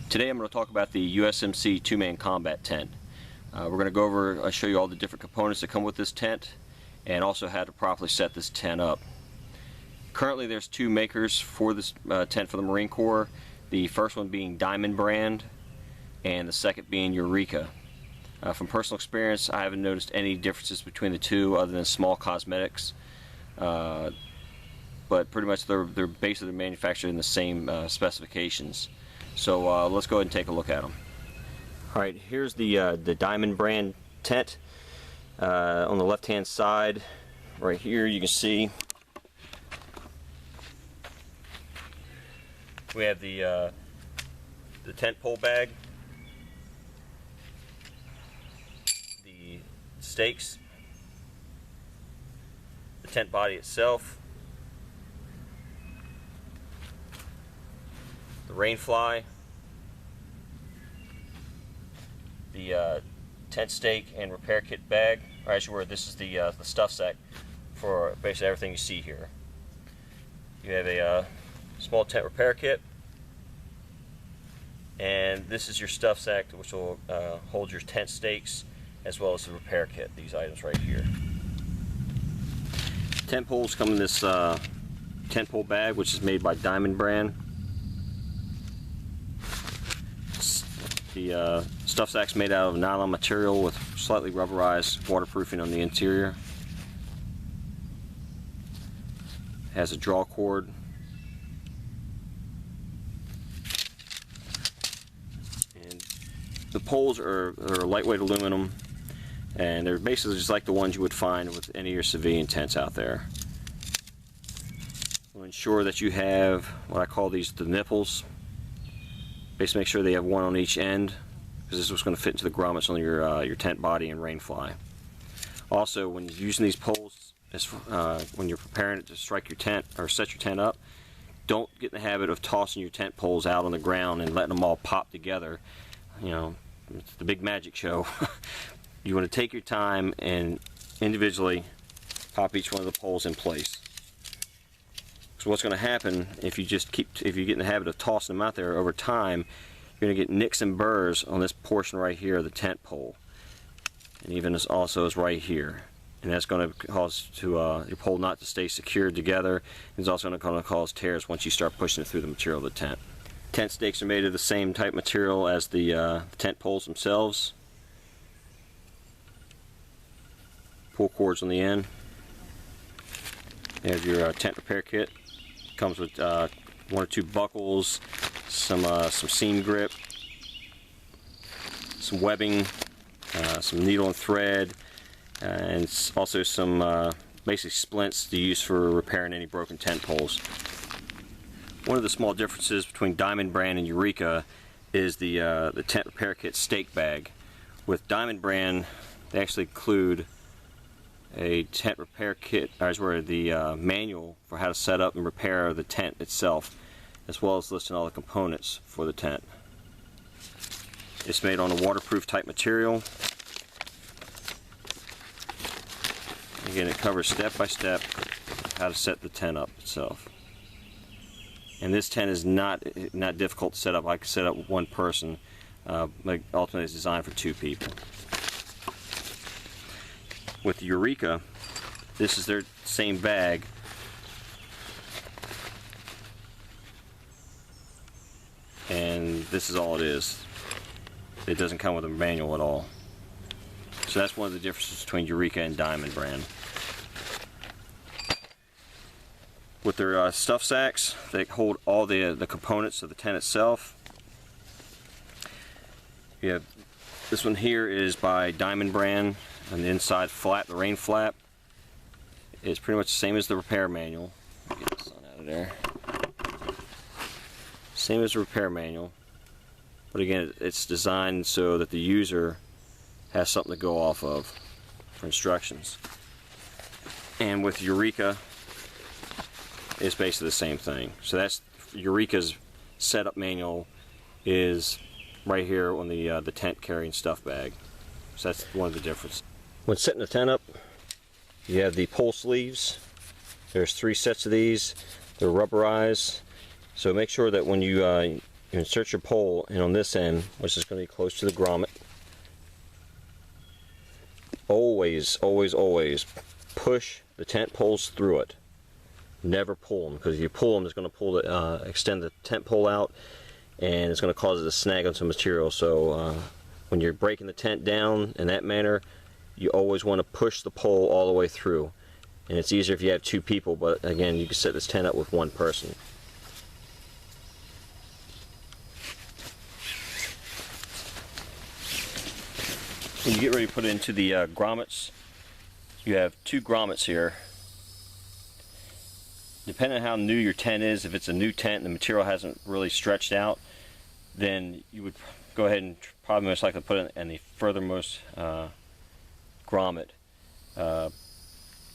Today I'm going to talk about the USMC two-man combat tent. We're going to go over, show you all the different components that come with this tent and also how to properly set this tent up. Currently there's two makers for this tent for the Marine Corps, the first one being Diamond brand and the second being Eureka. From personal experience, I haven't noticed any differences between the two other than small cosmetics, but pretty much they're basically manufactured in the same specifications. So let's go ahead and take a look at them. Alright, here's the Diamond brand tent. On the left hand side right here you can see we have the tent pole bag, the stakes, the tent body itself, the Rainfly, the tent stake and repair kit bag. Or actually, this is the stuff sack for basically everything you see here. You have a small tent repair kit, and this is your stuff sack which will hold your tent stakes as well as the repair kit, these items right here. Tent poles come in this tent pole bag, which is made by Diamond brand. The stuff sack's made out of nylon material with slightly rubberized waterproofing on the interior. It has a draw cord. And the poles are lightweight aluminum, and they're basically just like the ones you would find with any of your civilian tents out there. We'll ensure that you have what I call the nipples. Basically make sure they have one on each end, because this is what's going to fit into the grommets on your tent body and Rainfly. Also, when you're using these poles, when you're preparing it to strike your tent or set your tent up, don't get in the habit of tossing your tent poles out on the ground and letting them all pop together. You know, it's the big magic show. You want to take your time and individually pop each one of the poles in place. So what's going to happen if you get in the habit of tossing them out there over time, you're going to get nicks and burrs on this portion right here of the tent pole, and even as also is right here, and that's going to cause your pole not to stay secured together. It's also going to cause tears once you start pushing it through the material of the tent. Tent stakes are made of the same type material as the tent poles themselves. Pull cords on the end. You have your tent repair kit. Comes with one or two buckles, some seam grip, some webbing, some needle and thread, and also some basic splints to use for repairing any broken tent poles. One of the small differences between Diamond brand and Eureka is the tent repair kit stake bag. With Diamond brand, they actually include a tent repair kit, or the manual for how to set up and repair the tent itself, as well as listing all the components for the tent. It's made on a waterproof type material. Again, it covers step by step how to set the tent up itself. And this tent is not difficult to set up. I can set up with one person, but ultimately it's designed for two people. With Eureka, this is their same bag, and this is all it is. It doesn't come with a manual at all. So that's one of the differences between Eureka and Diamond brand. With their stuff sacks, they hold all the components of the tent itself. You have this one here is by Diamond brand. On the inside flap, the rain flap, is pretty much the same as the repair manual. Get this one out of there. Same as the repair manual, but again, it's designed so that the user has something to go off of for instructions. And with Eureka, it's basically the same thing. So that's Eureka's setup manual is right here on the tent carrying stuff bag. So that's one of the differences. When setting the tent up, you have the pole sleeves. There's 3 sets of these. They're rubberized, so make sure that when you you insert your pole, and on this end, which is going to be close to the grommet, always, always, always push the tent poles through it. Never pull them, because if you pull them, it's going to pull the extend the tent pole out, and it's going to cause it to snag on some material. So when you're breaking the tent down in that manner, you always want to push the pole all the way through. And it's easier if you have two people, but again, you can set this tent up with one person. When you get ready to put it into the grommets, you have two grommets here. Depending on how new your tent is, if it's a new tent and the material hasn't really stretched out, then you would go ahead and probably most likely put it in the furthermost grommet.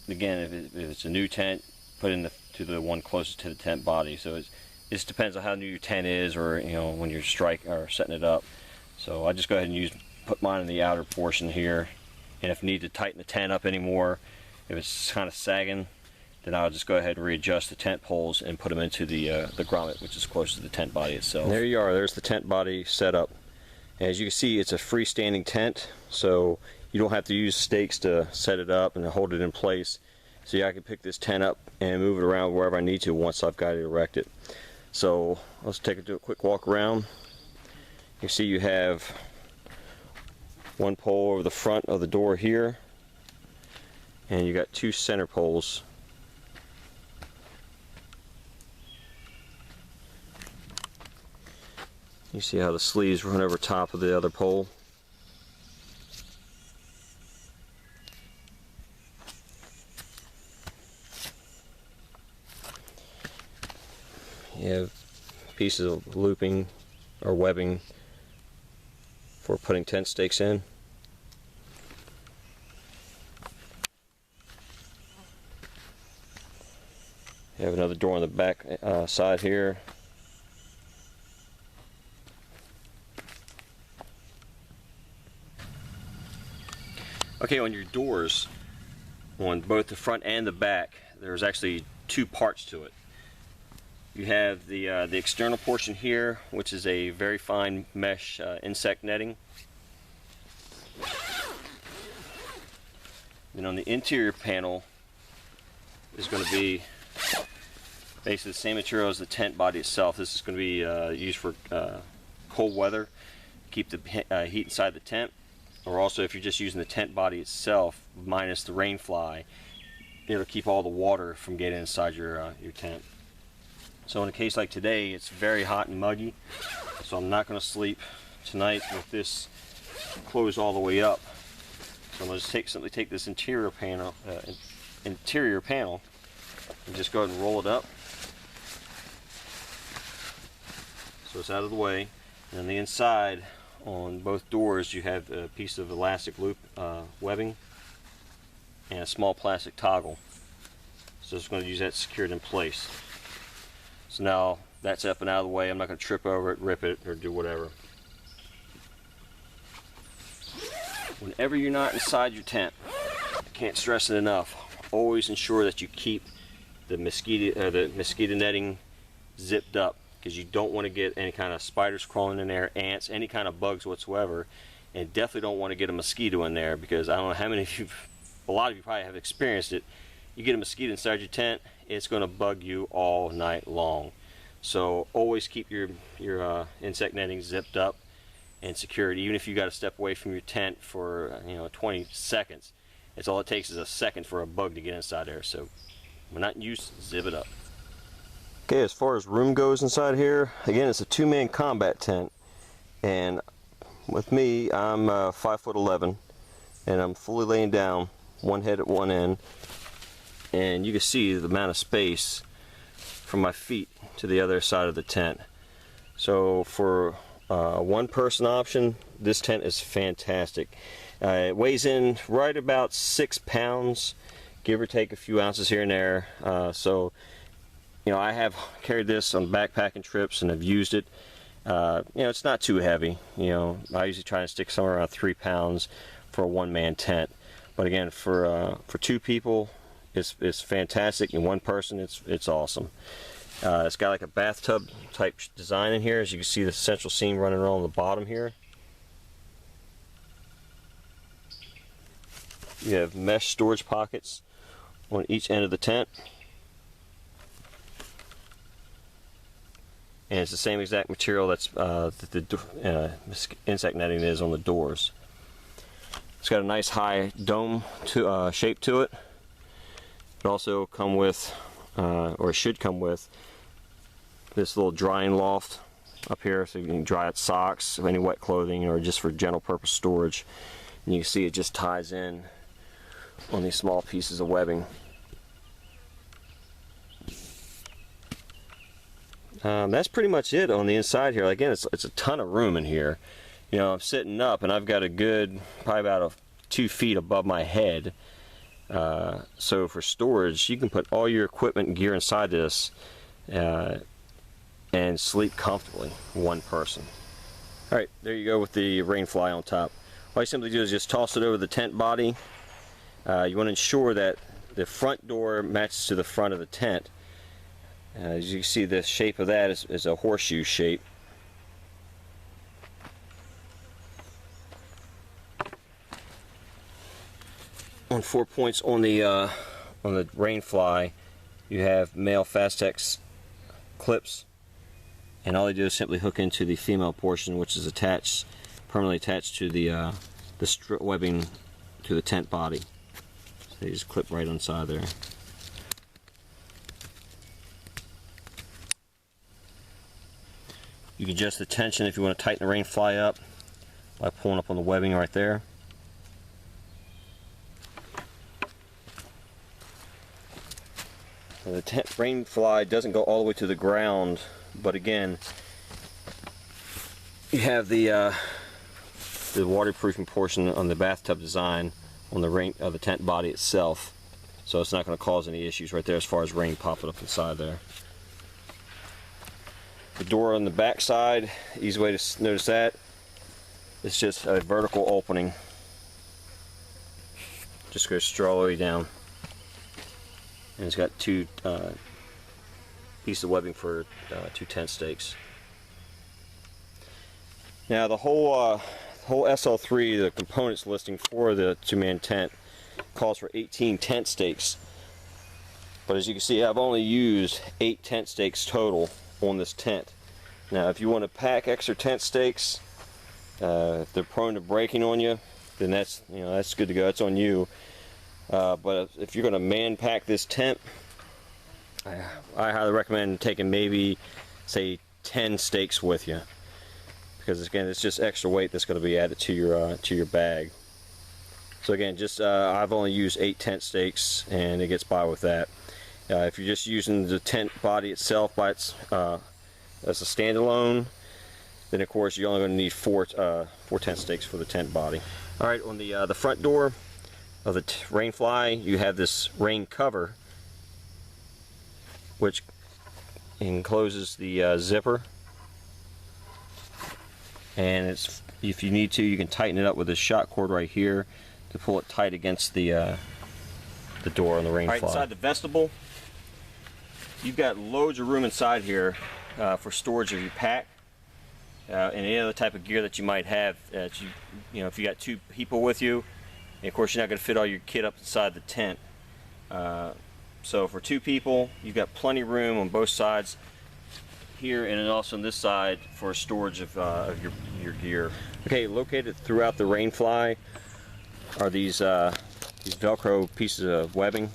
Again, if it's a new tent, put in to the one closest to the tent body. So it just depends on how new your tent is, or when you're setting it up. So I just go ahead and put mine in the outer portion here, and if need to tighten the tent up anymore, if it's kind of sagging, then I'll just go ahead and readjust the tent poles and put them into the grommet, which is close to the tent body itself. And there you are. There's the tent body set up. As you can see, it's a freestanding tent, so you don't have to use stakes to set it up and hold it in place. So yeah, I can pick this tent up and move it around wherever I need to once I've got it erected. So let's take it to a quick walk around. You see you have one pole over the front of the door here, and you got two center poles. You see how the sleeves run over top of the other pole. You have pieces of looping or webbing for putting tent stakes in. You have another door on the back side here. Okay, on your doors, on both the front and the back, there's actually two parts to it. You have the external portion here, which is a very fine mesh insect netting. Then on the interior panel is going to be basically the same material as the tent body itself. This is going to be used for cold weather, keep the heat inside the tent, or also if you're just using the tent body itself minus the Rainfly, it'll keep all the water from getting inside your tent. So in a case like today, it's very hot and muggy, so I'm not going to sleep tonight with this closed all the way up. So I'm going to simply take this interior panel and just go ahead and roll it up so it's out of the way. And on the inside, on both doors, you have a piece of elastic loop webbing and a small plastic toggle. So it's going to use that secured in place. So now that's up and out of the way. I'm not going to trip over it, rip it, or do whatever. Whenever you're not inside your tent, I can't stress it enough, always ensure that you keep the mosquito netting zipped up, because you don't want to get any kind of spiders crawling in there, ants, any kind of bugs whatsoever, and definitely don't want to get a mosquito in there, because I don't know how many of you, a lot of you probably have experienced it. You get a mosquito inside your tent, it's going to bug you all night long. So always keep your insect netting zipped up and secured, even if you got to step away from your tent for 20 seconds. It's all it takes is a second for a bug to get inside there. So when not in use, zip it up. Okay, as far as room goes inside here, again, it's a two-man combat tent, and with me, I'm 5'11", and I'm fully laying down, one head at one end, and you can see the amount of space from my feet to the other side of the tent. So for one person option, this tent is fantastic. It weighs in right about 6 pounds, give or take a few ounces here and there. So I have carried this on backpacking trips and have used it. It's not too heavy. I usually try to stick somewhere around 3 pounds for a one-man tent. But again, for two people, it's fantastic, and one person, it's awesome. It's got like a bathtub type design in here. As you can see, the central seam running along the bottom here. You have mesh storage pockets on each end of the tent. And it's the same exact material that's the insect netting is on the doors. It's got a nice high dome shape to it. It also come with, or should come with, this little drying loft up here, so you can dry out socks, any wet clothing, or just for general purpose storage. And you can see it just ties in on these small pieces of webbing. That's pretty much it on the inside here. Again, it's a ton of room in here. You know, I'm sitting up and I've got a good, probably about 2 feet above my head. So for storage, you can put all your equipment and gear inside this and sleep comfortably, one person. Alright, there you go with the Rainfly on top. All you simply do is just toss it over the tent body. You want to ensure that the front door matches to the front of the tent. As you can see, the shape of that is a horseshoe shape. On 4 points on the Rainfly, you have male Fastex clips, and all they do is simply hook into the female portion, which is permanently attached to the strip webbing to the tent body. So they just clip right inside there. You can adjust the tension if you want to tighten the Rainfly up by pulling up on the webbing right there. The Rainfly doesn't go all the way to the ground, but again, you have the waterproofing portion on the bathtub design on the tent body itself, so it's not going to cause any issues right there as far as rain popping up inside there. The door on the back side, easy way to notice that, it's just a vertical opening. Just goes straight all the way down. And it's got 2 pieces of webbing for 2 tent stakes. Now the whole SL3, the components listing for the 2-man tent, calls for 18 tent stakes. But as you can see, I've only used 8 tent stakes total on this tent. Now if you want to pack extra tent stakes, if they're prone to breaking on you, then that's good to go. It's on you. But if you're going to man pack this tent, I highly recommend taking maybe, say, 10 stakes with you, because again, it's just extra weight that's going to be added to your bag. So again, just I've only used 8 tent stakes, and it gets by with that. If you're just using the tent body itself as a standalone, then of course you're only going to need 4 tent stakes for the tent body. All right, on the front door of the Rainfly, you have this rain cover, which encloses the zipper, and if you need to, you can tighten it up with this shot cord right here to pull it tight against the door on the Rainfly. All right, inside the vestibule, you've got loads of room inside here for storage of your pack and any other type of gear that you might have. If you got 2 people with you, and of course you're not going to fit all your kit up inside the tent. So for 2 people, you've got plenty of room on both sides here, and then also on this side for storage of your gear. Okay, located throughout the Rainfly are these Velcro pieces of webbing,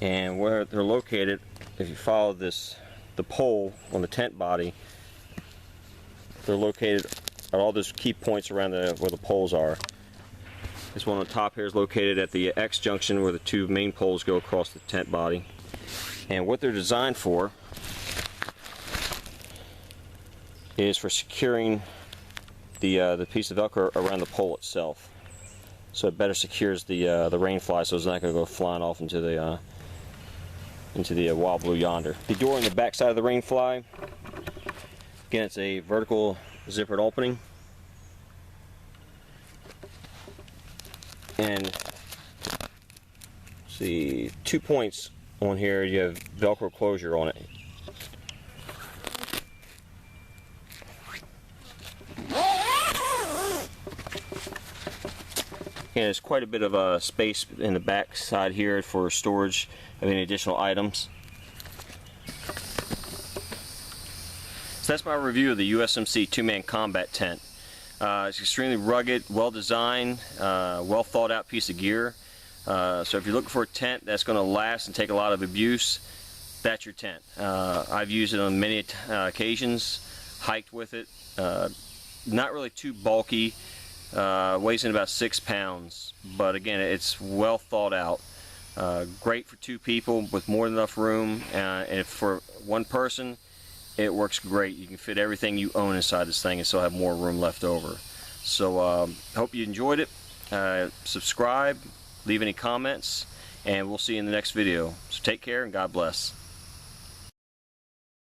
and where they're located, if you follow the pole on the tent body, they're located at all those key points around where the poles are. This one on top here is located at the X junction where the 2 main poles go across the tent body. And what they're designed for is for securing the piece of Velcro around the pole itself. So it better secures the Rainfly, so it's not going to go flying off into the wild blue yonder. The door on the back side of the Rainfly, again, it's a vertical zippered opening. And see, 2 points on here you have Velcro closure on it. And there's quite a bit of space in the back side here for storage of any additional items. So that's my review of the USMC two-man combat tent. It's extremely rugged, well designed, well thought out piece of gear. So if you're looking for a tent that's going to last and take a lot of abuse, that's your tent. I've used it on many occasions, hiked with it. Not really too bulky. Weighs in about 6 pounds, but again, it's well thought out. Great for 2 people with more than enough room, and if for 1 person, it works great. You can fit everything you own inside this thing and still have more room left over. So hope you enjoyed it. Subscribe, leave any comments, and we'll see you in the next video. So take care and God bless.